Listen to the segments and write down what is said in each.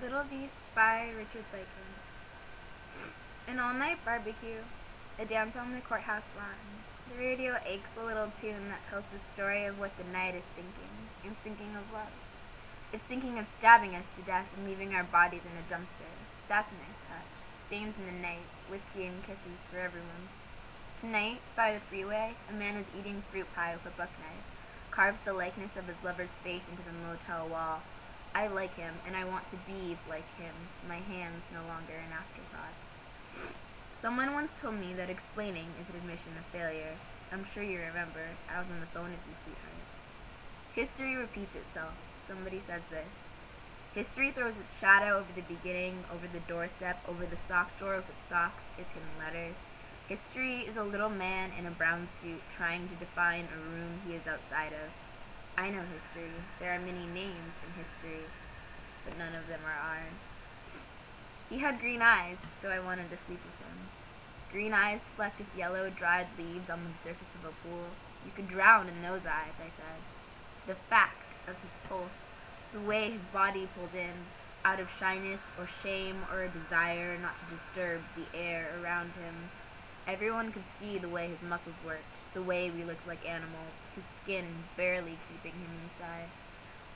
Little Beast by Richard Siken. An all-night barbecue, a dance on the courthouse lawn. The radio aches a little tune that tells the story of what the night is thinking. It's thinking of love. It's thinking of stabbing us to death and leaving our bodies in a dumpster. That's a nice touch. Stains in the night, whiskey and kisses for everyone. Tonight, by the freeway, a man is eating fruit pie with a buck knife, carves the likeness of his lover's face into the motel wall. I like him, and I want to be like him, my hands no longer an afterthought. Someone once told me that explaining is an admission of failure. I'm sure you remember. I was on the phone with you, sweetheart. History repeats itself. Somebody says this. History throws its shadow over the beginning, over the doorstep, over the sock drawer with its socks, its hidden letters. History is a little man in a brown suit trying to define a room he is outside of. I know history. There are many names in history, but none of them are ours. He had green eyes, so I wanted to sleep with him. Green eyes flecked with yellow, dried leaves on the surface of a pool. You could drown in those eyes, I said. The fact of his pulse, the way his body pulled in, out of shyness or shame or a desire not to disturb the air around him. Everyone could see the way his muscles worked, the way we looked like animals, his skin barely keeping him inside.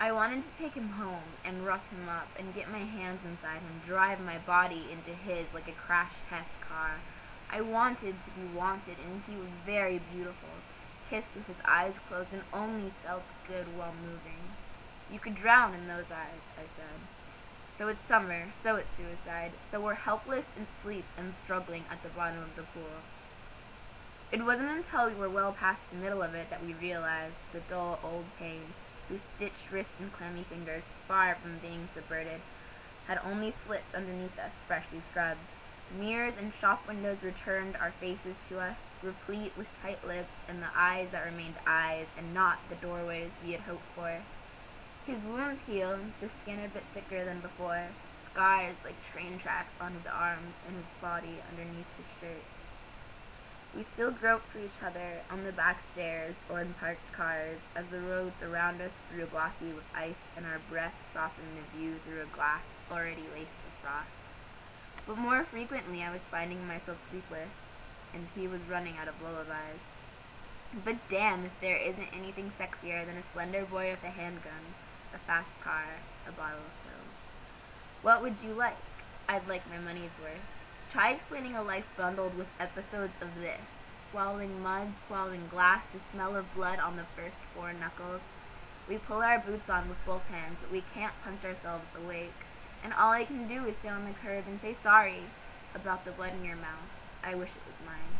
I wanted to take him home and rough him up and get my hands inside him, drive my body into his like a crash test car. I wanted to be wanted, and he was very beautiful, kissed with his eyes closed and only felt good while moving. You could drown in those eyes, I said. So it's summer, so it's suicide, so we're helpless in sleep and struggling at the bottom of the pool. It wasn't until we were well past the middle of it that we realized the dull old pain, whose stitched wrists and clammy fingers, far from being subverted, had only slits underneath us, freshly scrubbed. Mirrors and shop windows returned our faces to us, replete with tight lips and the eyes that remained eyes and not the doorways we had hoped for. His wounds healed, the skin a bit thicker than before, scars like train tracks on his arms and his body underneath his shirt. We still groped for each other on the back stairs or in parked cars as the roads around us grew glossy with ice and our breath softened the view through a glass already laced with frost. But more frequently I was finding myself sleepless, and he was running out of lullabies. But damn if there isn't anything sexier than a slender boy with a handgun, a fast car, a bottle of pills. What would you like? I'd like my money's worth. Try explaining a life bundled with episodes of this. Swallowing mud, swallowing glass, the smell of blood on the first 4 knuckles. We pull our boots on with both hands, but we can't punch ourselves awake. And all I can do is stay on the curb and say sorry about the blood in your mouth. I wish it was mine.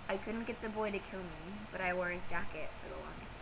I couldn't get the boy to kill me, but I wore his jacket for the longest time.